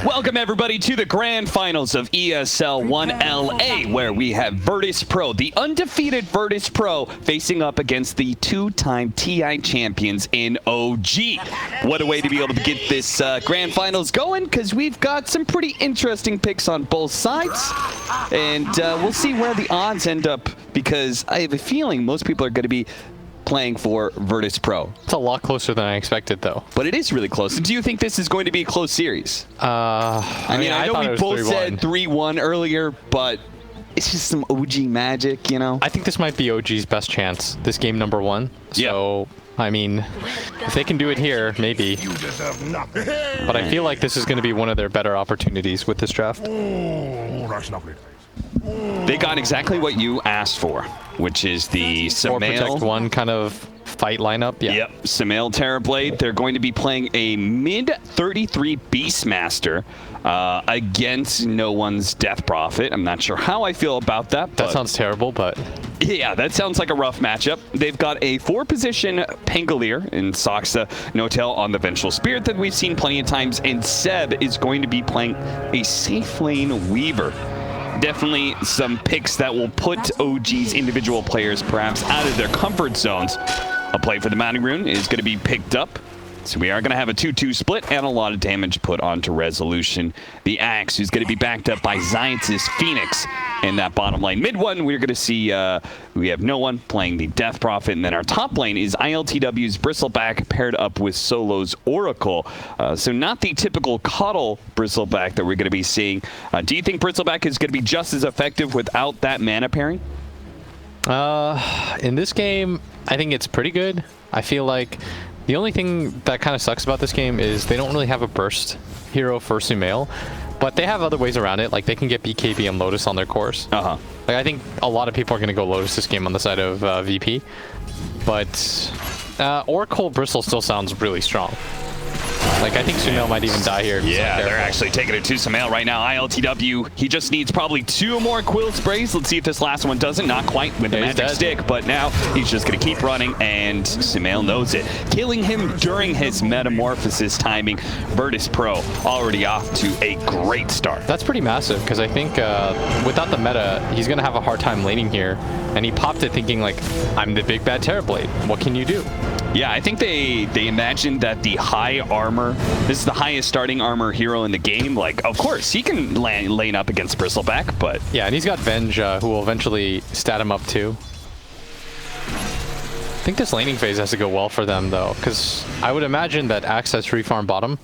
Welcome everybody to the grand finals of ESL One LA, where we have Virtus Pro, the undefeated Virtus Pro, facing up against the two-time TI champions in OG. What a way to be able to get this grand finals going, because we've got some pretty interesting picks on both sides, and we'll see where the odds end up, because I have a feeling most people are going to be playing for Virtus Pro. It's a lot closer than I expected, though. But it is really close. Do you think this is going to be a close series? I mean, I know we both said 3-1 earlier, but it's just some OG magic, you know? I think this might be OG's best chance, this game number one. So, I mean, if they can do it here, maybe. But I feel like this is going to be one of their better opportunities with this draft. They got exactly what you asked for, which is the More protect one kind of fight lineup. Yeah. Yep, Samael Terrorblade. They're going to be playing a mid-33 Beastmaster against no one's Death Prophet. I'm not sure how I feel about that. That sounds terrible, but... Yeah, that sounds like a rough matchup. They've got a 4-position Pangolier in Soxa, Notel on the Vengeful Spirit that we've seen plenty of times, and Seb is going to be playing a safe lane Weaver. Definitely some picks that will put OG's individual players perhaps out of their comfort zones. A play for the Mounting Rune is going to be picked up. So we are going to have a 2-2 split and a lot of damage put onto Resolution. The Axe, who's going to be backed up by Zions' Phoenix in that bottom lane. Mid one, we're going to see we have no one playing the Death Prophet. And then our top lane is ILTW's Bristleback paired up with Solo's Oracle. So not the typical cuddle Bristleback that we're going to be seeing. Do you think Bristleback is going to be just as effective without that mana pairing? In this game, I think it's pretty good. I feel like the only thing that kind of sucks about this game is they don't really have a burst hero for Sumail, but they have other ways around it. Like they can get BKB and Lotus on their course. Like I think a lot of people are going to go Lotus this game on the side of VP, but Oracle Bristle still sounds really strong. Like, I think Sumail might even die here. Yeah, they're actually taking it to Sumail right now. ILTW, he just needs probably 2 more Quill Sprays. Let's see if this last one doesn't. Not quite with the magic stick, but now he's just going to keep running, and Sumail knows it. Killing him during his Metamorphosis timing. Virtus Pro already off to a great start. That's pretty massive, because I think without the meta, he's going to have a hard time laning here. And he popped it thinking, like, I'm the big bad Terrorblade. What can you do? Yeah, I think they imagined that the high armor, this is the highest starting armor hero in the game. Like, of course, he can lane up against Bristleback, but... Yeah, and he's got Venge, who will eventually stat him up too. I think this laning phase has to go well for them, though, because I would imagine that Axe has free farm bottom.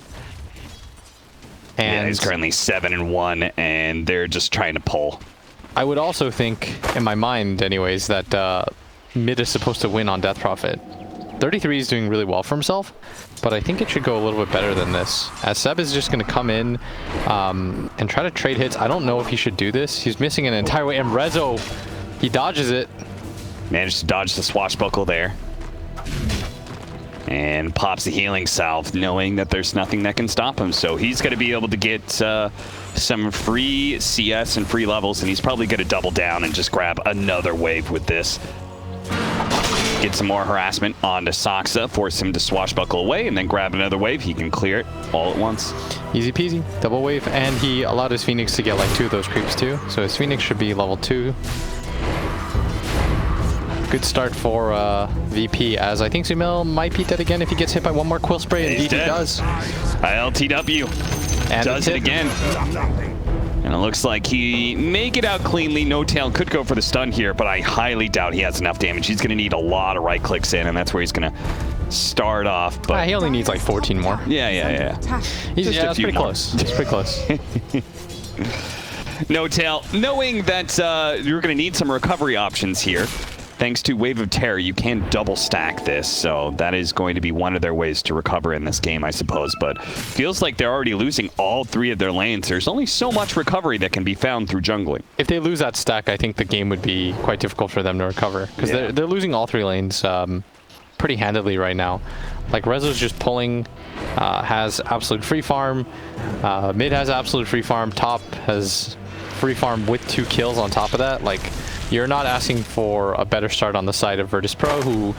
And yeah, he's currently 7-1, and they're just trying to pull. I would also think, in my mind anyways, that mid is supposed to win on Death Prophet. 33 is doing really well for himself, but I think it should go a little bit better than this. As Seb is just going to come in and try to trade hits. I don't know if he should do this. He's missing an entire way, and Rezo, he dodges it. Managed to dodge the swashbuckle there. And pops the healing salve, knowing that there's nothing that can stop him. So he's going to be able to get some free CS and free levels, and he's probably going to double down and just grab another wave with this. Get some more harassment onto Soxa, force him to swashbuckle away, and then grab another wave. He can clear it all at once. Easy peasy, double wave, and he allowed his Phoenix to get like 2 of those creeps too. So his Phoenix should be level 2. Good start for VP, as I think Sumail might be dead again if he gets hit by 1 more Quill Spray, and VP does. ILTW and does it again. And it looks like he may get out cleanly. No Tail could go for the stun here, but I highly doubt he has enough damage. He's going to need a lot of right clicks in, and that's where he's going to start off. But he only needs like 14 more. Yeah. He's just a few more. Close. It's pretty close. No Tail, knowing that you're going to need some recovery options here. Thanks to Wave of Terror, you can double stack this, so that is going to be one of their ways to recover in this game, I suppose. But feels like they're already losing all 3 of their lanes. There's only so much recovery that can be found through jungling. If they lose that stack, I think the game would be quite difficult for them to recover, because they're losing all 3 lanes pretty handedly right now. Like Rezo's just pulling, has absolute free farm, mid has absolute free farm, top has free farm with 2 kills on top of that. Like, you're not asking for a better start on the side of Virtus Pro, who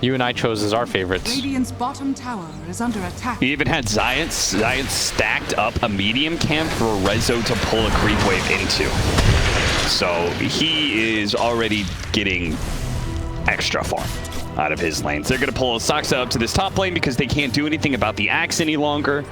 you and I chose as our favorites. Radiant's bottom tower is under attack. He even had Zion stacked up a medium camp for Rezo to pull a creep wave into. So he is already getting extra farm out of his lanes. They're going to pull Saksa up to this top lane because they can't do anything about the axe any longer.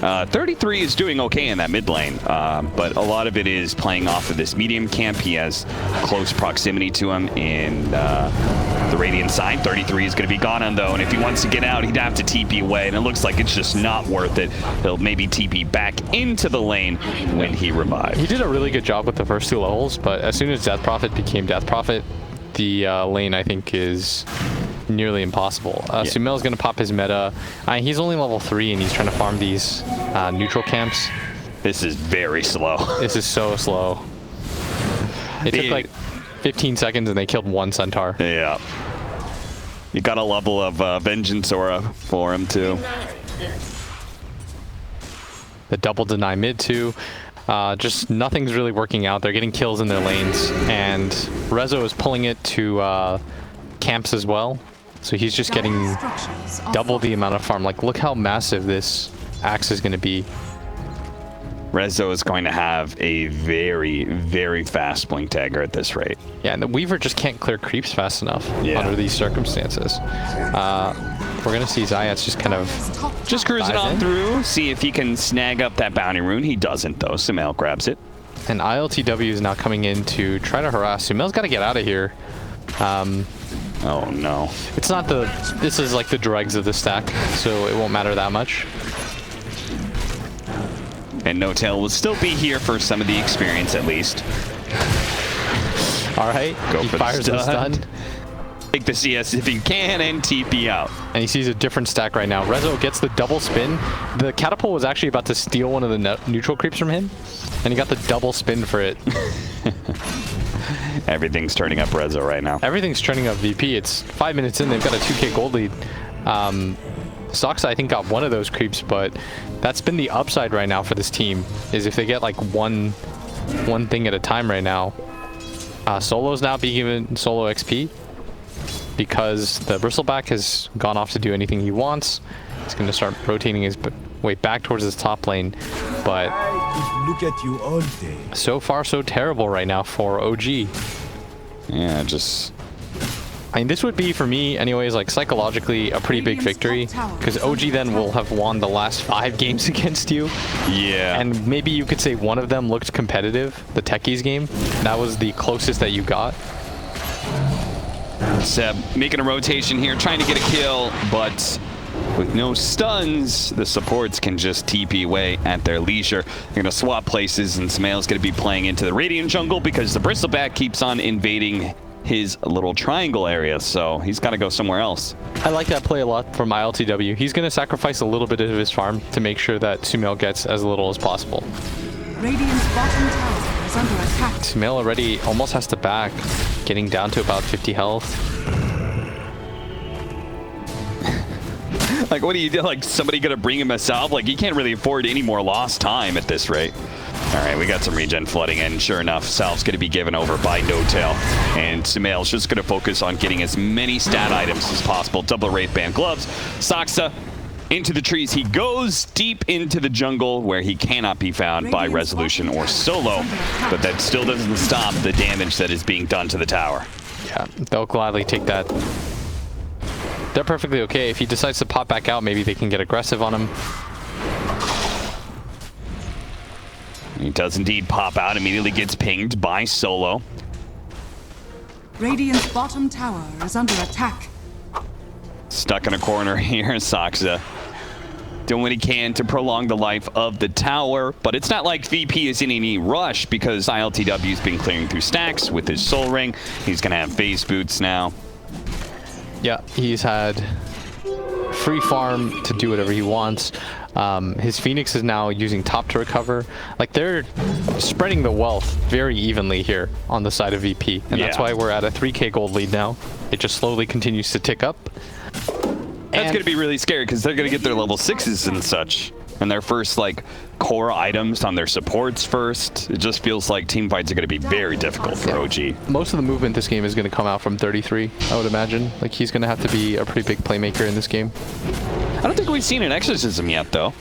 33 is doing okay in that mid lane, but a lot of it is playing off of this medium camp. He has close proximity to him in the Radiant side. 33 is going to be gone on though, and if he wants to get out, he'd have to TP away, and it looks like it's just not worth it. He'll maybe TP back into the lane when he revives. He did a really good job with the first 2 levels, but as soon as Death Prophet became Death Prophet, the lane, I think, is nearly impossible. Sumail's going to pop his meta. He's only level 3, and he's trying to farm these neutral camps. This is very slow. This is so slow. It took like 15 seconds, and they killed 1 Centaur. Yeah. You got a level of Vengeance Aura for him, too. The double deny mid, too. Just nothing's really working out. They're getting kills in their lanes, and Rezo is pulling it to camps as well. So he's just getting double the amount of farm. Like, look how massive this axe is going to be. Rezo is going to have a very, very fast blink dagger at this rate. Yeah, and the Weaver just can't clear creeps fast enough under these circumstances. We're going to see Zayats just kind of just cruising on through, see if he can snag up that bounty rune. He doesn't, though. Sumail grabs it. And ILTW is now coming in to try to harass. Sumail's got to get out of here. Oh, no. It's not the... This is like the dregs of the stack, so it won't matter that much. And No-Tail will still be here for some of the experience, at least. All right, Go he for fires the the stun. Take the CS if you can and TP out. And he sees a different stack right now. Rezo gets the double spin. The catapult was actually about to steal one of the neutral creeps from him, and he got the double spin for it. Everything's turning up Rezo right now. Everything's turning up VP. It's 5 minutes in. They've got a 2K gold lead. Soxa, I think, got one of those creeps, but that's been the upside right now for this team, is if they get like one thing at a time right now. Solo's now being given solo XP because the Bristleback has gone off to do anything he wants. He's going to start rotating his way back towards his top lane, but look at you all day. So far so terrible right now for OG. Yeah, just... I mean, this would be, for me anyways, like psychologically a pretty big victory, because OG then will have won the last 5 games against you. Yeah. And maybe you could say one of them looked competitive, the Techies game. That was the closest that you got. Seb making a rotation here, trying to get a kill, but with no stuns, the supports can just TP away at their leisure. They're going to swap places, and Sumail's going to be playing into the Radiant jungle because the Bristleback keeps on invading his little triangle area, so he's got to go somewhere else. I like that play a lot from ILTW. He's going to sacrifice a little bit of his farm to make sure that Sumail gets as little as possible. Radiant's bottom tower is under attack. Sumail already almost has to back, getting down to about 50 health. Like, what do you do? Like, somebody gonna bring him a salve? Like, you can't really afford any more lost time at this rate. All right, we got some regen flooding in. Sure enough, salve's gonna be given over by No-Tail, and Sumail's just gonna focus on getting as many stat items as possible. Double Wraith Band gloves. Saksa into the trees. He goes deep into the jungle where he cannot be found by Resolution or Solo, but that still doesn't stop the damage that is being done to the tower. Yeah, they'll gladly take that. They're perfectly okay. If he decides to pop back out, maybe they can get aggressive on him. He does indeed pop out, immediately gets pinged by Solo. Radiant's bottom tower is under attack. Stuck in a corner here, Saksa doing what he can to prolong the life of the tower, but it's not like VP is in any rush because ILTW's been clearing through stacks with his Soul Ring. He's gonna have phase boots now. Yeah, he's had free farm to do whatever he wants. His Phoenix is now using top to recover. Like, they're spreading the wealth very evenly here on the side of VP, and that's why we're at a 3K gold lead now. It just slowly continues to tick up. That's going to be really scary because they're going to get their level 6s and such. and their first like core items on their supports first. It just feels like team fights are going to be very difficult for OG. Most of the movement this game is going to come out from 33, I would imagine. Like, he's going to have to be a pretty big playmaker in this game. I don't think we've seen an exorcism yet, though.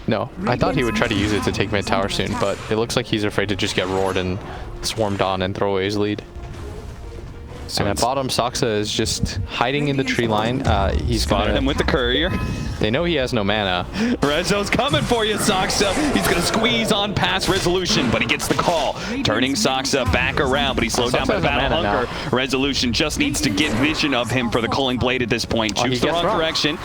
No, I thought he would try to use it to take mid tower soon, but it looks like he's afraid to just get roared and swarmed on and throw away his lead. And at bottom, Saksa is just hiding in the tree line. He's Spotted him with the courier. They know he has no mana. Rezo's coming for you, Saksa. He's going to squeeze on past Resolution, but he gets the call. Turning Saksa back around, but he's slowed down by the Battle Hunger. Resolution just needs to get vision of him for the Culling Blade at this point. Choose the wrong direction.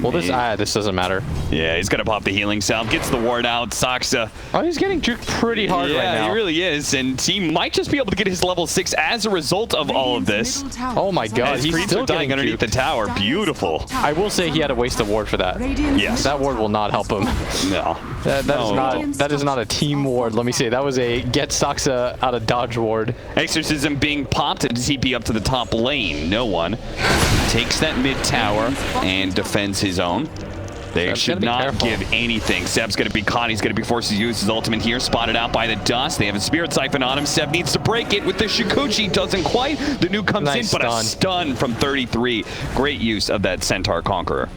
Well, this doesn't matter. Yeah, he's gonna pop the healing salve, gets the ward out. Saksa. Oh, he's getting juked pretty hard right now. Yeah, he really is, and he might just be able to get his level 6 as a result of all of this. Oh my god, As he's creeps still are dying getting underneath the tower. Beautiful. I will say he had to waste a ward for that. Yes. That ward will not help him. No. That is not a team ward. Let me say that was a get Saksa out of dodge ward. Exorcism being popped to TP up to the top lane. No one takes that mid tower and defends his own. They should not give anything. Seb's going to be caught. He's going to be forced to use his ultimate here. Spotted out by the dust. They have a Spirit Siphon on him. Seb needs to break it with the Shikuchi. Doesn't quite. The new comes in, but a stun from 33. Great use of that Centaur Conqueror.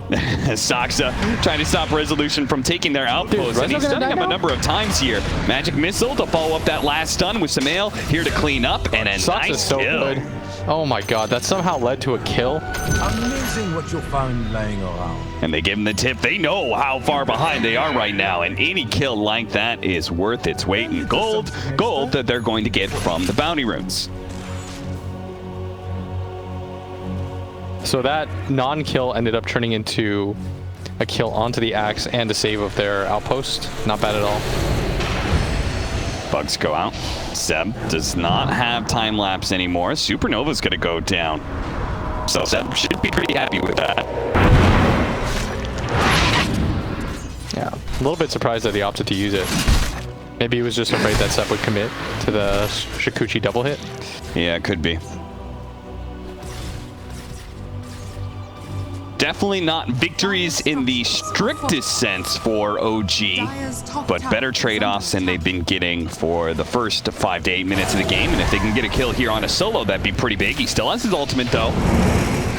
Saksa trying to stop Resolution from taking their outpost, and he's done him a number of times here. Magic Missile to follow up that last stun with Samael here to clean up, and a nice kill. Oh my god, that somehow led to a kill. Amazing what you found lying around. And they give him the tip. They know how far behind they are right now, and any kill like that is worth its weight in gold. Gold that they're going to get from the bounty runes. So that non-kill ended up turning into a kill onto the axe and a save of their outpost. Not bad at all. Bugs go out. Seb does not have time lapse anymore. Supernova's going to go down. So Seb should be pretty happy with that. Yeah, a little bit surprised that he opted to use it. Maybe he was just afraid that Seb would commit to the Shikuchi double hit. Yeah, it could be. Definitely not victories in the strictest sense for OG, but better trade-offs than they've been getting for the first 5 to 8 minutes of the game. And if they can get a kill here on a solo, that'd be pretty big. He still has his ultimate, though.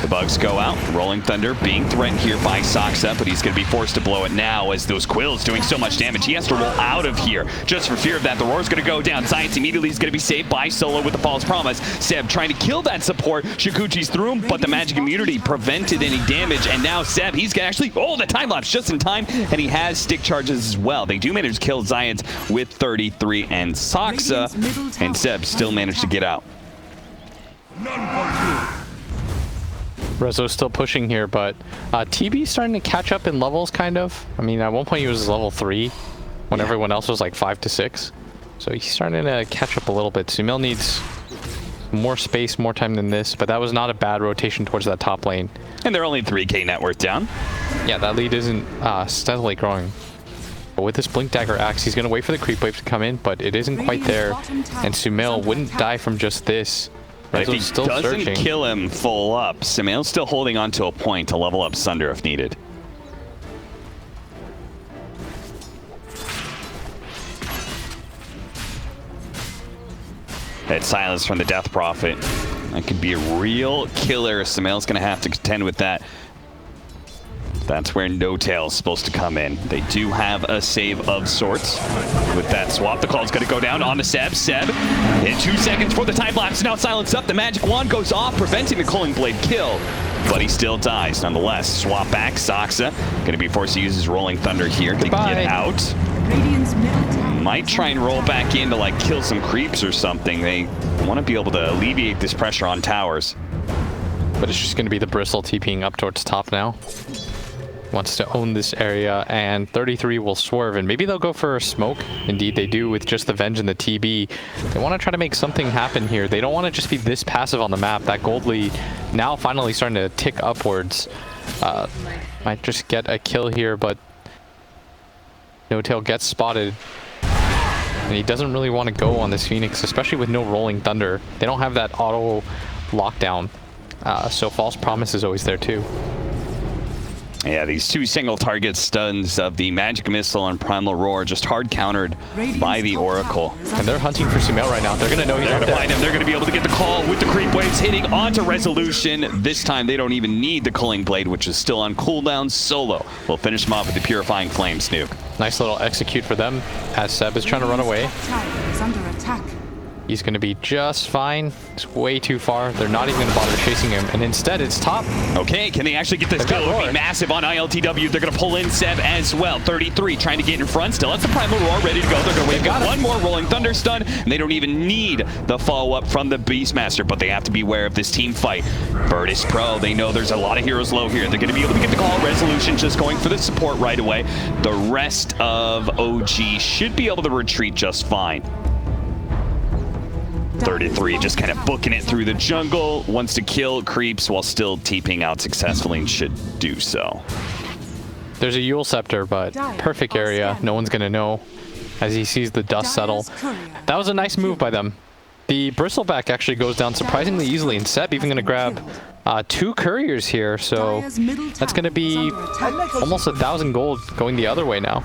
The bugs go out. Rolling Thunder being threatened here by Saksa, but he's going to be forced to blow it now as those quills doing so much damage. He has to roll out of here just for fear of that. The roar's going to go down. Science immediately is going to be saved by Solo with the false promise. Seb trying to kill that support. Shikuchi's through him, but the magic immunity prevented any damage. And now Seb, he's going to actually, oh, the time lapse just in time, and he has stick charges as well. They do manage to kill Zions with 33 and Saksa, and Seb still managed to get out. Rezo's still pushing here, but TB's starting to catch up in levels, kind of. I mean, at one point he was level 3, when everyone else was like 5 to 6. So he's starting to catch up a little bit. Sumail needs more space, more time than this, but that was not a bad rotation towards that top lane. And they're only 3k net worth down. Yeah, that lead isn't steadily growing. But with this Blink Dagger Axe, he's going to wait for the creep wave to come in, but it isn't quite there. And Sumail wouldn't die from just this. But if he doesn't kill him full up, Samael's still holding on to a point to level up Sunder if needed. That silence from the Death Prophet. That could be a real killer. Samael's going to have to contend with that. That's where No Tail's supposed to come in. They do have a save of sorts. With that swap, the call's going to go down on the Seb. Seb, in 2 seconds for the time lapse. Now silence up. The magic wand goes off, preventing the Culling Blade kill. But he still dies nonetheless. Swap back. Saksa going to be forced to use his Rolling Thunder here to get out. Might try and roll back in to like kill some creeps or something. They want to be able to alleviate this pressure on towers. But it's just going to be the Bristle TPing up towards top now. Wants to own this area, and 33 will swerve, and maybe they'll go for a smoke. Indeed they do, with just the Venge and the TB. They want to try to make something happen here. They don't want to just be this passive on the map. That gold lead now finally starting to tick upwards. Might just get a kill here, but No Tail gets spotted. And he doesn't really want to go on this Phoenix, especially with no Rolling Thunder. They don't have that auto lockdown. So False Promise is always there too. Yeah, these two single target stuns of the Magic Missile and Primal Roar just hard countered by the Oracle. And they're hunting for Sumail right now. They're going to know he's They're out going to there. find him. They're going to be able to get the call with the creep waves hitting onto Resolution. This time they don't even need the Culling Blade, which is still on cooldown. Solo will finish him off with the Purifying Flame Snook. Nice little execute for them as Seb is trying to run away. Tower is under attack. He's going to be just fine. It's way too far. They're not even going to bother chasing him. And instead, it's top. Okay, can they actually get this kill? It would be massive on ILTW. They're going to pull in Seb as well. 33 trying to get in front. Still has the Primal Roar ready to go. They're going to wait one more Rolling Thunder stun, and they don't even need the follow-up from the Beastmaster, but they have to be aware of this team fight. Virtus Pro, they know there's a lot of heroes low here. They're going to be able to get the call. Resolution just going for the support right away. The rest of OG should be able to retreat just fine. 33 just kind of booking it through the jungle, wants to kill creeps while still TPing out successfully and should do so. There's a Yule Scepter, but perfect area. No one's going to know as he sees the dust settle. That was a nice move by them. The Bristleback actually goes down surprisingly easily, and Seb even going to grab 2 couriers here, so that's going to be almost 1,000 gold going the other way now.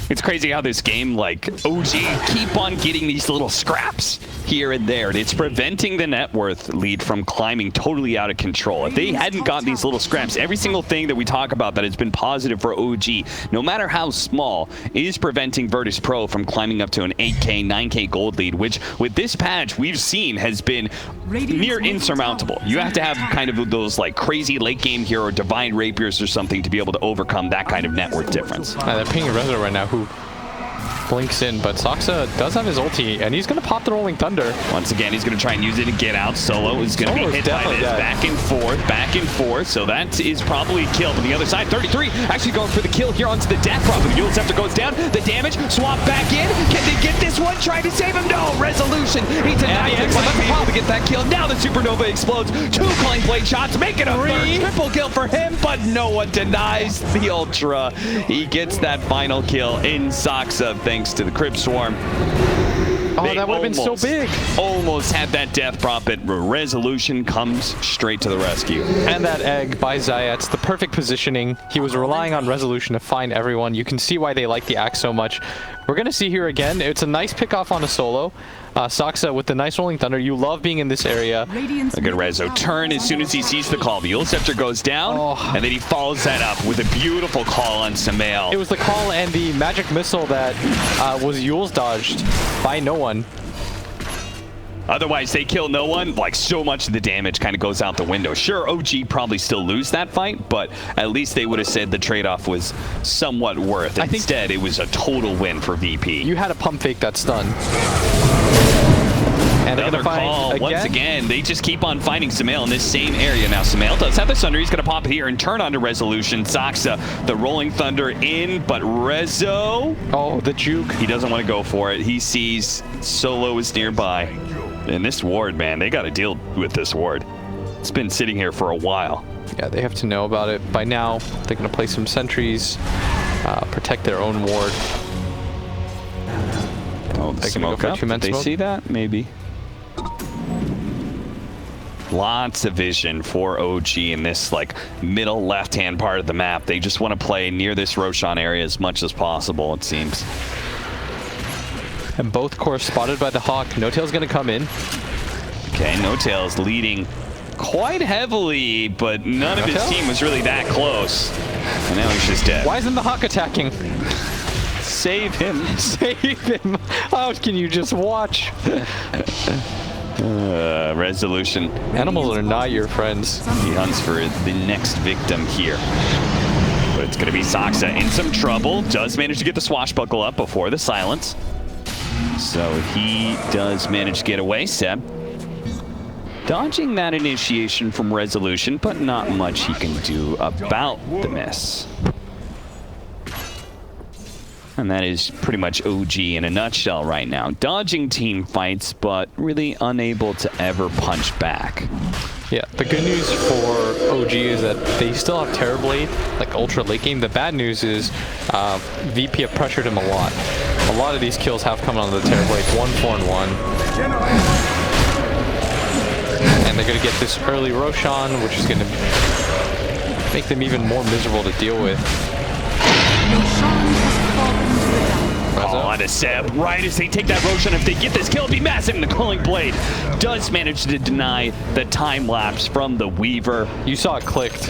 It's crazy how this game, like, OG keep on getting these little scraps here and there. It's preventing the net worth lead from climbing totally out of control. If they hadn't gotten these little scraps, every single thing that we talk about that has been positive for OG, no matter how small, is preventing Virtus Pro from climbing up to an 8K, 9K gold lead, which with this patch we've seen has been near insurmountable. You have to have kind of those like crazy late game hero, Divine Rapiers or something to be able to overcome that kind of net worth difference. They're pinging Rezo right now, who blinks in, but Soxa does have his ulti, and he's going to pop the Rolling Thunder. Once again, he's going to try and use it to get out. Solo is going to be hit by this back and forth, so that is probably a kill. But the other side, 33 actually going for the kill here onto the Death Prophet. The Yule Scepter goes down, the damage, swap back in. Can they get this one? Trying to save him? No, Resolution. He denied it, but be able to get that kill. Now the Supernova explodes. 2 Culling Blade shots, make it a triple kill for him, but no one denies the Ultra. He gets that final kill in Soxa, thanks to the Crypt Swarm. Oh, that would have been so big. Almost had that Death Prophet. Resolution comes straight to the rescue. And that egg by Zayats, the perfect positioning. He was relying on Resolution to find everyone. You can see why they like the axe so much. We're going to see here again. It's a nice pick off on a solo. Soxa with the nice Rolling Thunder. You love being in this area. Look at Rezo turn as soon as he sees the call. The Yule Scepter goes down, and then he follows that up with a beautiful call on Sumail. It was the call and the magic missile that was Yule's dodged by no one. Otherwise, they kill no one. Like, so much of the damage kind of goes out the window. Sure, OG probably still lose that fight, but at least they would have said the trade-off was somewhat worth. Instead, it was a total win for VP. You had a pump fake that stun. And another call once again. They just keep on finding Sumail in this same area. Now Sumail does have the Sunder. He's going to pop it here and turn onto Resolution. Soxa, the Rolling Thunder in, but Rezo. Oh, the juke. He doesn't want to go for it. He sees Solo is nearby. And this ward, man, they got to deal with this ward. It's been sitting here for a while. Yeah, they have to know about it. By now, they're going to play some sentries, protect their own ward. Oh, the smoke up. Did they see that? Maybe. Lots of vision for OG in this like middle left-hand part of the map. They just want to play near this Roshan area as much as possible, it seems. And both cores spotted by the Hawk. No Tail's going to come in. Okay, No Tail's leading quite heavily, but none of his team was really that close. And now he's just dead. Why isn't the Hawk attacking? Save him. Save him. How can you just watch? Resolution. Animals are not your friends. He hunts for the next victim here. But it's going to be Soxa in some trouble. Does manage to get the swashbuckle up before the silence. So he does manage to get away. Seb dodging that initiation from Resolution, but not much he can do about the miss. And that is pretty much OG in a nutshell right now. Dodging team fights, but really unable to ever punch back. Yeah, the good news for OG is that they still have Terrorblade, like ultra late game. The bad news is VP have pressured him a lot. A lot of these kills have come on the Terrorblade, 1, 4, and 1. And they're going to get this early Roshan, which is going to make them even more miserable to deal with. Roshan has fallen to the ground. Oh, on to Seb. Right as they take that Roshan, if they get this kill, it'd be massive. And the Culling Blade does manage to deny the time lapse from the Weaver. You saw it clicked.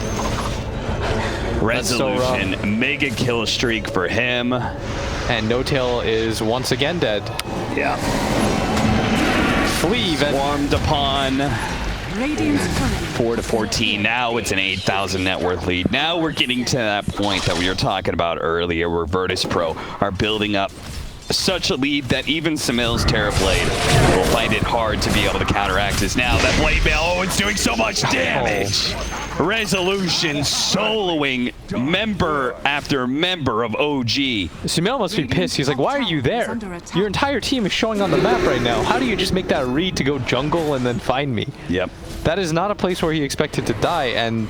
Resolution, mega kill streak for him. And No Tail is once again dead. Yeah. Flee event. Swarmed upon. Radiant's turret 4 to 14. Now it's an 8,000 net worth lead. Now we're getting to that point that we were talking about earlier where Virtus Pro are building up such a lead that even Samil's Terrorblade will find it hard to be able to counteract this. Now that Blade Mail, oh, it's doing so much damage. Resolution soloing member after member of OG. Sumail must be pissed. He's like, why are you there? Your entire team is showing on the map right now. How do you just make that read to go jungle and then find me? Yep. That is not a place where he expected to die, and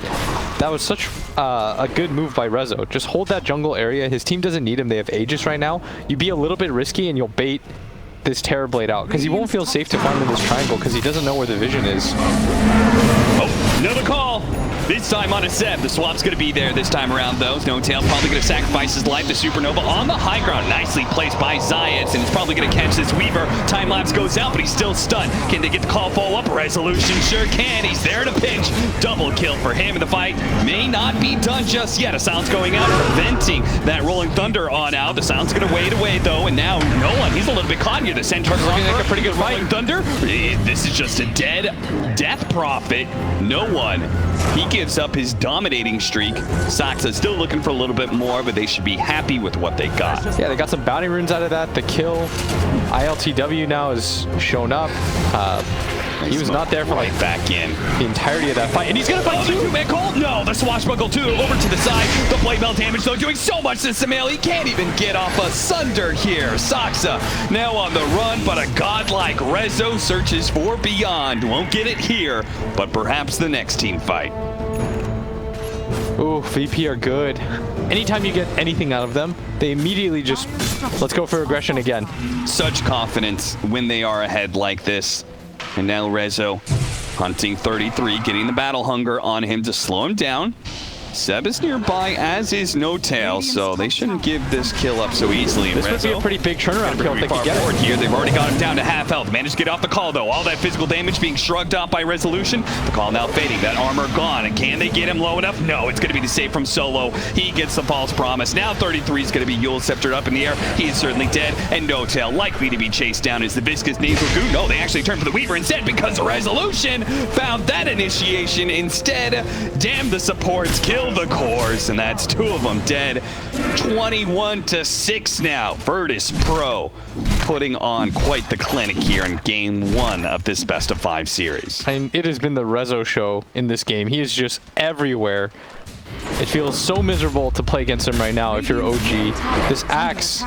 that was such a good move by Rezo. Just hold that jungle area. His team doesn't need him. They have Aegis right now. You be a little bit risky and you'll bait this Terrorblade out because he won't feel safe to farm in this triangle because he doesn't know where the vision is. Oh, another call. This time on a Seb. The swap's going to be there this time around, though. No Tail probably going to sacrifice his life to Supernova on the high ground. Nicely placed by Zayas, and it's probably going to catch this Weaver. Time lapse goes out, but he's still stunned. Can they get the call follow-up? Resolution sure can. He's there to pinch. Double kill for him, and the fight may not be done just yet. A Silence going out, preventing that Rolling Thunder on out. The Silence going to wait away, though, and now no one. He's a little bit caught here. The Centaur looking like a pretty good fight. Rolling Thunder. This is just a dead Death Prophet. No one. He gives up his dominating streak. Saxa still looking for a little bit more, but they should be happy with what they got. Yeah, they got some bounty runes out of that. The kill. ILTW now has shown up. He was not there for like back in the entirety of that fight, and he's gonna fight too. Man call? No, the swashbuckle too over to the side. The blade melt damage though doing so much to Sumail. He can't even get off a Sunder here. Saxa now on the run, but a godlike Rezo searches for beyond. Won't get it here, but perhaps the next team fight. Ooh, VP are good. Anytime you get anything out of them, they immediately just, let's go for aggression again. Such confidence when they are ahead like this. And now Rezo hunting 33, getting the battle hunger on him to slow him down. Seb is nearby, as is No Tail, so they shouldn't give this kill up so easily. This would be a pretty big turnaround kill if they could get it. Here, they've already got him down to half health. Managed to get off the call, though. All that physical damage being shrugged off by Resolution. The call now fading. That armor gone. And can they get him low enough? No, it's going to be the save from Solo. He gets the false promise. Now 33 is going to be Yule sceptered up in the air. He is certainly dead. And No Tail likely to be chased down as the viscous nasal goo. No, they actually turned for the Weaver instead because Resolution found that initiation instead. Damn the supports. Kill the cores. And that's two of them dead. 21-6 now. Virtus Pro putting on quite the clinic here in game 1 of this best of 5 series. I mean, it has been the Rezo show in this game. He is just everywhere. It feels so miserable to play against him right now if you're OG. This Axe,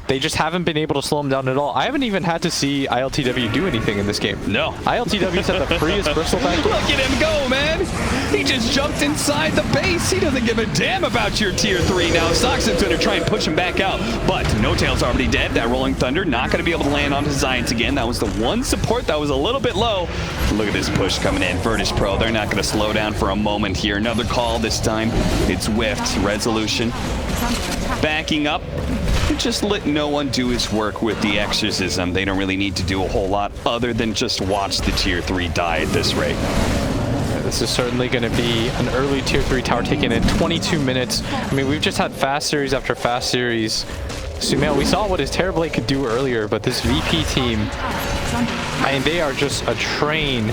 they just haven't been able to slow him down at all. I haven't even had to see ILTW do anything in this game. No. ILTW's had the freest bristle back. Look at him go, man. He just jumped inside the base. He doesn't give a damn about your tier 3 now. Soxon's going to try and push him back out, but No Tail's already dead. That Rolling Thunder not going to be able to land onto Zions again. That was the one support that was a little bit low. Look at this push coming in. Virtus Pro, they're not going to slow down for a moment here. Another call this time. It's whiffed. Resolution backing up. Just let no one do his work with the exorcism. They don't really need to do a whole lot other than just watch the tier 3 die at this rate. This is certainly going to be an early tier 3 tower taken in 22 minutes. I mean, we've just had fast series after fast series. Sumail, we saw what his Terrorblade could do earlier, but this VP team, I mean, they are just a train.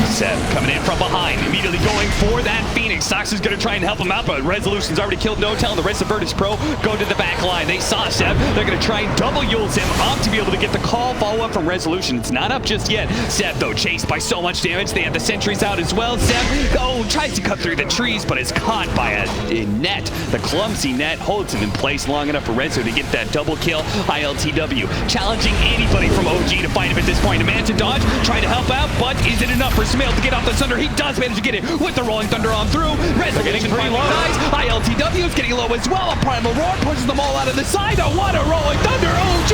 Seb coming in from behind, immediately going for that Phoenix. Sox is going to try and help him out, but Resolution's already killed No Tail, and the rest of Virtus Pro go to the back line. They saw Seb. They're going to try and double Yules him up to be able to get the call follow-up from Resolution. It's not up just yet. Seb, though, chased by so much damage. They have the sentries out as well. Seb, tries to cut through the trees, but is caught by a net. The clumsy net holds him in place long enough for Rezo to get that double kill. ILTW challenging anybody from OG to fight him at this point. A man to dodge, trying to help out, but is it enough for Sumail to get off the Thunder? He does manage to get it with the Rolling Thunder on through. Resolution pretty low. Nice. ILTW is getting low as well. A Primal Roar pushes them all out of the side. Oh, what a Rolling Thunder. OG,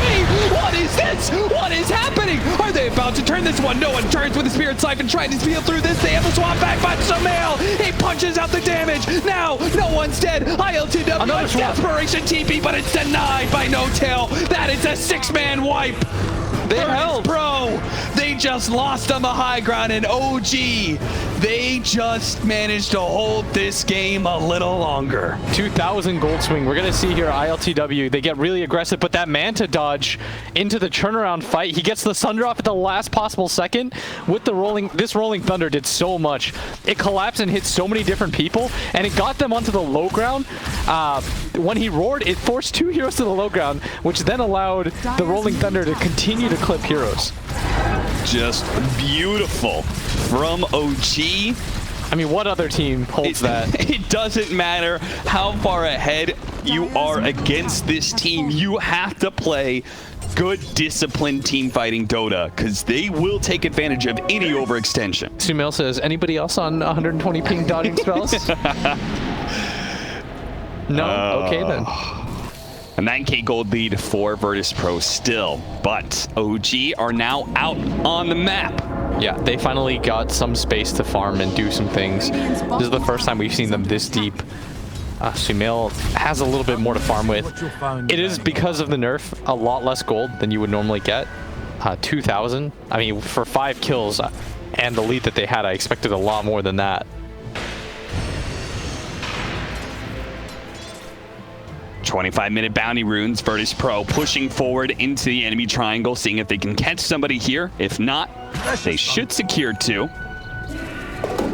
what is this? What is happening? Are they about to turn this one? No one turns with the Spirit Siphon trying to steal through this. They have a swap back by Sumail. He punches dishes out the damage. Now, no one's dead. ILTW, Another swap. desperation TP, but it's denied by No Tail. That is a 6-man wipe. They held. Bro, they just lost on the high ground, and OG, they just managed to hold this game a little longer. 2,000 gold swing. We're going to see here ILTW. They get really aggressive, but that Manta dodge into the turnaround fight. He gets the Sunder off at the last possible second with the rolling. This Rolling Thunder did so much. It collapsed and hit so many different people, and it got them onto the low ground. When he roared, it forced 2 heroes to the low ground, which then allowed the Rolling Thunder to continue to clip heroes. Just beautiful from OG. I mean, what other team holds that? It doesn't matter how far ahead you are against this team. You have to play good, disciplined team fighting Dota, because they will take advantage of any overextension. Sumail says, anybody else on 120 ping dodging spells? No? Okay, then. A 9k gold lead for Virtus Pro still, but OG are now out on the map. Yeah, they finally got some space to farm and do some things. This is the first time we've seen them this deep. Sumail has a little bit more to farm with. It is, because of the nerf, a lot less gold than you would normally get. 2,000. I mean, for 5 kills and the lead that they had, I expected a lot more than that. 25-minute bounty runes. Virtus Pro pushing forward into the enemy triangle, seeing if they can catch somebody here. If not, they should secure 2.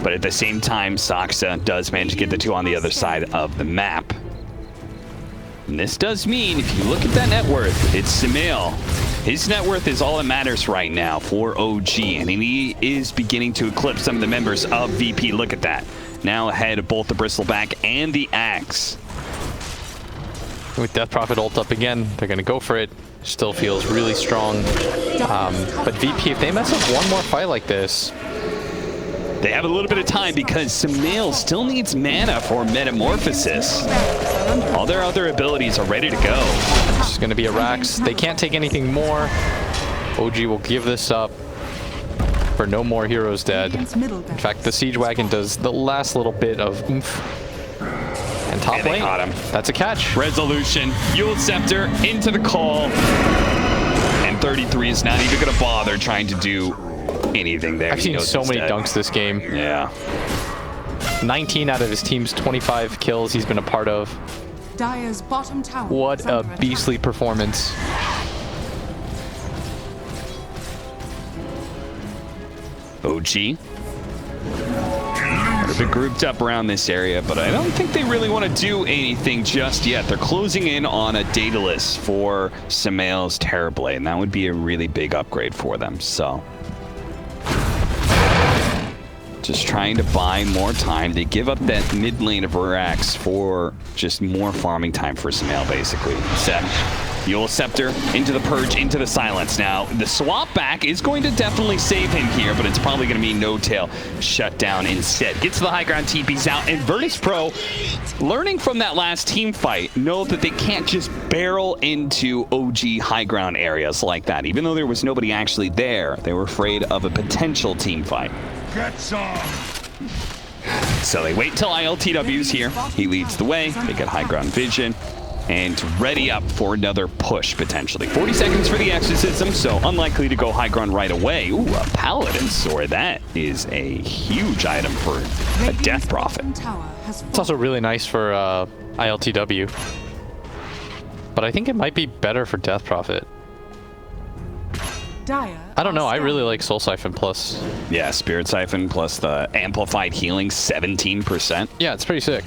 But at the same time, Saksa does manage to get the 2 on the other side of the map. And this does mean, if you look at that net worth, it's Sumail. His net worth is all that matters right now for OG, and he is beginning to eclipse some of the members of VP. Look at that. Now ahead of both the Bristleback and the Axe. With Death Prophet ult up again, they're going to go for it. Still feels really strong. But VP, if they mess up one more fight like this... They have a little bit of time, because Sumail still needs mana for Metamorphosis. All their other abilities are ready to go. It's going to be a Rax. They can't take anything more. OG will give this up for no more heroes dead. In fact, the Siege Wagon does the last little bit of oomph. And top lane, got him. That's a catch. Resolution, Yule Scepter into the call. And 33 is not even going to bother trying to do anything there. I've seen so many dunks this game. Yeah. 19 out of his team's 25 kills he's been a part of. Dire's bottom tower. What a beastly performance. OG. They're a bit grouped up around this area, but I don't think they really want to do anything just yet. They're closing in on a Daedalus for Sumail's Terrorblade, and that would be a really big upgrade for them, so... Just trying to buy more time. They give up that mid lane of Rax for just more farming time for Sumail, basically. Set. Yule Scepter into the Purge, into the Silence. Now, the swap back is going to definitely save him here, but it's probably going to be No Tail shut down instead. Gets to the high ground, TP's out, and Virtus Pro, learning from that last team fight, know that they can't just barrel into OG high ground areas like that. Even though there was nobody actually there, they were afraid of a potential team fight. Get some! So they wait till ILTW's here. He leads the way. They get high ground vision and ready up for another push, potentially. 40 seconds for the exorcism, so unlikely to go high ground right away. Ooh, a Paladin Sword. That is a huge item for a Death Prophet. It's also really nice for ILTW. But I think it might be better for Death Prophet. I don't know, I really like Soul Siphon Plus. Yeah, Spirit Siphon plus the Amplified Healing, 17%. Yeah, it's pretty sick.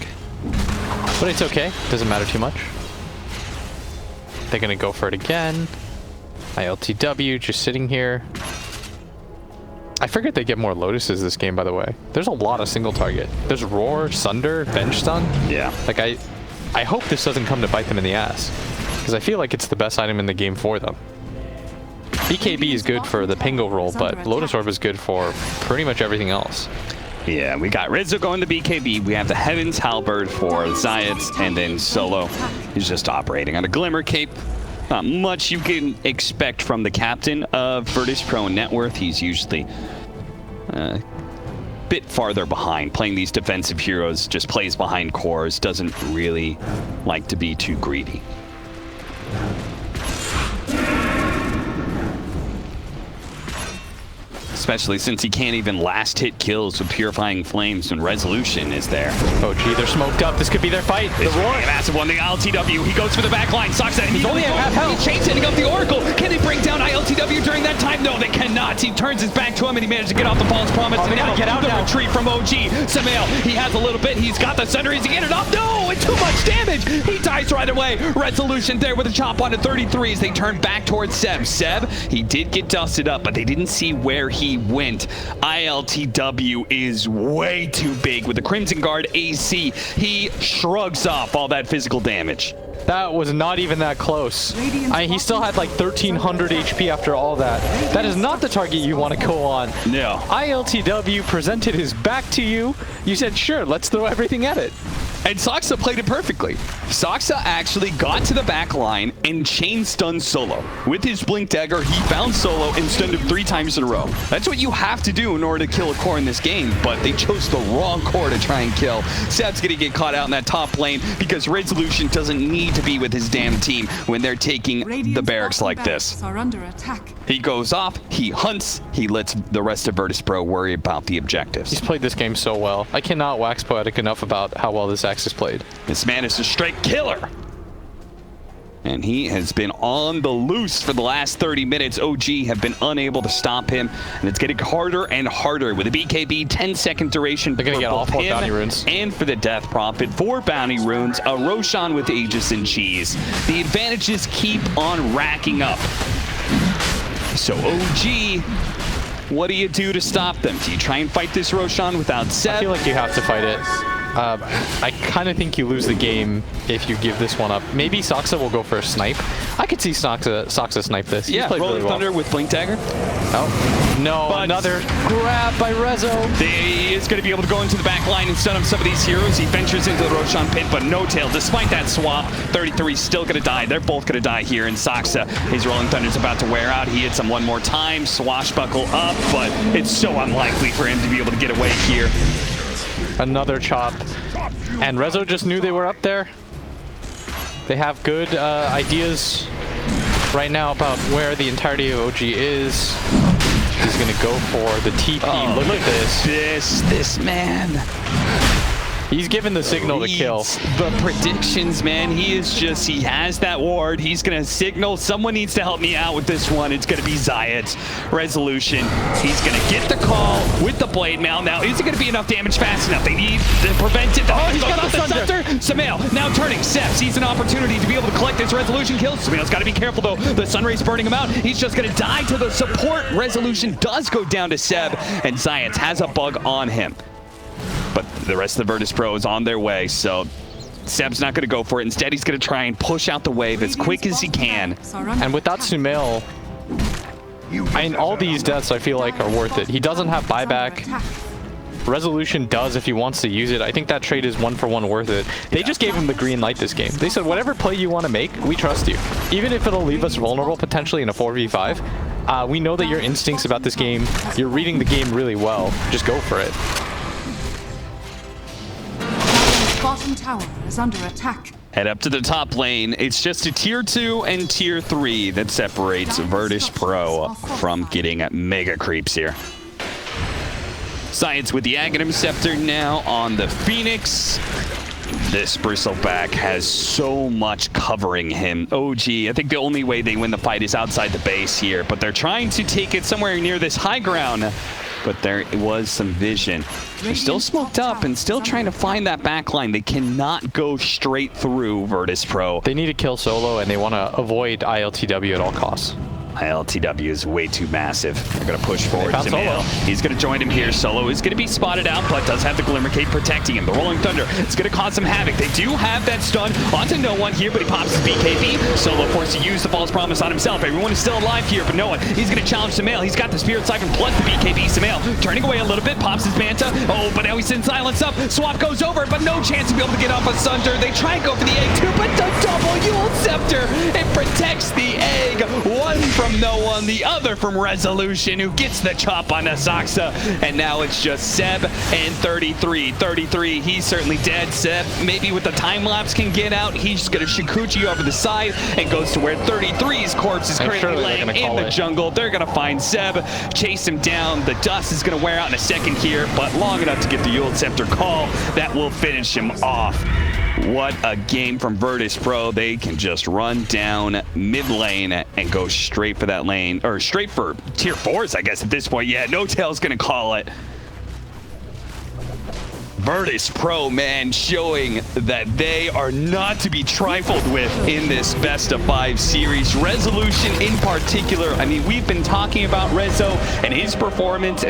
But it's okay, doesn't matter too much. They're gonna go for it again. ILTW just sitting here. I figured they get more Lotuses this game, by the way. There's a lot of single target. There's Roar, Sunder, Bench Stun. Yeah. Like, I hope this doesn't come to bite them in the ass, because I feel like it's the best item in the game for them. BKB is good for the Pingo roll, but Lotus Orb is good for pretty much everything else. Yeah, we got Rizzo going to BKB. We have the Heaven's Halberd for Zayats, and then Solo is just operating on a Glimmer Cape. Not much you can expect from the captain of Virtus Pro net worth. He's usually bit farther behind. Playing these defensive heroes, just plays behind cores, doesn't really like to be too greedy. Especially since he can't even last hit kills with Purifying Flames when Resolution is there. Oh, gee, they're smoked up. This could be their fight. The roar. A massive one, the ILTW. He goes for the back line. Sucks that. He's only at half health. He chains hitting up the Oracle. Can they bring down ILTW during that time? No, they cannot. He turns his back to him and he managed to get off the false promise. Oh, they gotta get out the now. retreat from OG. Samael, he has a little bit. He's got the center. He's getting it up. No, it's too much damage. He dies right away. Resolution there with a chop on to 33 as they turn back towards Seb. Seb, he did get dusted up, but they didn't see where he went. ILTW is way too big with the Crimson Guard AC. He shrugs off all that physical damage. That was not even that close. He still had like 1,300 HP after all that. That is not the target you want to go on. No. ILTW presented his back to you. You said, sure, let's throw everything at it. And Soxa played it perfectly. Soxa actually got to the back line and chain stunned Solo. With his Blink Dagger, he found Solo and stunned him 3 times in a row. That's what you have to do in order to kill a core in this game, but they chose the wrong core to try and kill. Seb's gonna get caught out in that top lane because Resolution doesn't need to be with his damn team when they're taking the barracks like this. Are under attack. He goes off, he hunts, he lets the rest of Virtus Pro worry about the objectives. He's played this game so well. I cannot wax poetic enough about how well this Axe is played. This man is a straight killer. And he has been on the loose for the last 30 minutes. OG have been unable to stop him, and it's getting harder and harder with a BKB 10-second duration. They're gonna get all 4 bounty runes. And for the Death Prophet, 4 bounty runes, a Roshan with Aegis and Cheese. The advantages keep on racking up. So OG, what do you do to stop them? Do you try and fight this Roshan without Seb? I feel like you have to fight it. I kind of think you lose the game if you give this one up. Maybe Soxa will go for a snipe. I could see Soxa snipe this. Yeah, Rolling really well. Thunder with Blink Dagger. Oh, no, But another grab by Rezo. He is going to be able to go into the back line and stun up some of these heroes. He ventures into the Roshan pit, but no tail. Despite that swap, 33 is still going to die. They're both going to die here, and Soxa, his Rolling Thunder is about to wear out. He hits him one more time, swashbuckle up, but it's so unlikely for him to be able to get away here. Another chop. And Rezo just knew they were up there. They have good ideas right now about where the entirety of OG is. He's going to go for the TP. Oh, look at this. This man. He's given the signal to kill. The predictions, man. He has that ward. He's going to signal. Someone needs to help me out with this one. It's going to be Zayat. Resolution. He's going to get the call with the blade mail. Now, is it going to be enough damage fast enough? They need to prevent it. Oh, he's got the Sunder. Samael now turning. Seb sees an opportunity to be able to collect this Resolution kill. Samael's got to be careful, though. The Sunray's burning him out. He's just going to die to the support. Resolution does go down to Seb, and Zayat has a bug on him. But the rest of the Virtus Pro is on their way, so Seb's not going to go for it. Instead, he's going to try and push out the wave as quick as he can. And without Sumail, all these deaths I feel like are worth it. He doesn't have buyback. Resolution does if he wants to use it. I think that trade is 1-for-1 worth it. They just gave him the green light this game. They said, whatever play you want to make, we trust you. Even if it'll leave us vulnerable potentially in a 4v5, we know that your instincts about this game, you're reading the game really well. Just go for it. Bottom tower is under attack. Head up to the top lane. It's just a tier 2 and tier 3 that separates Virtus Pro from getting mega creeps here. Science with the Aghanim Scepter now on the Phoenix. This Bristleback has so much covering him. OG, I think the only way they win the fight is outside the base here, but they're trying to take it somewhere near this high ground. But there was some vision. They're still smoked up and still trying to find that back line. They cannot go straight through Virtus Pro. They need to kill Solo, and they want to avoid ILTW at all costs. ILTW is way too massive. They're going to push forward to Solo. He's going to join him here. Solo is going to be spotted out, but does have the Glimmer Cape protecting him. The Rolling Thunder is going to cause some havoc. They do have that stun onto no one here, but he pops his BKB. Solo forced to use the False Promise on himself. Everyone is still alive here, but no one. He's going to challenge Samael. He's got the Spirit Siphon plus the BKB. Samael turning away a little bit, pops his Manta. Oh, but now he's in silence up. Swap goes over, but no chance to be able to get off a Sunder. They try and go for the egg too, but the double Yule Scepter. It protects the egg. 1 from from no one, the other from Resolution, who gets the chop on Asaxa. And now it's just Seb and 33. 33, he's certainly dead. Seb, maybe with the time lapse, can get out. He's just going to Shikuchi over the side and goes to where 33's corpse is currently laying in the jungle. They're going to find Seb, chase him down. The dust is going to wear out in a second here, but long enough to get the Euled Scepter call that will finish him off. What a game from Virtus Pro. They can just run down mid lane and go straight for that lane, or straight for tier 4s, I guess, at this point. Yeah, N0tail's going to call it. Virtus Pro, man, showing that they are not to be trifled with in this best of 5 series. Resolution in particular, I mean, we've been talking about Rezo and his performance.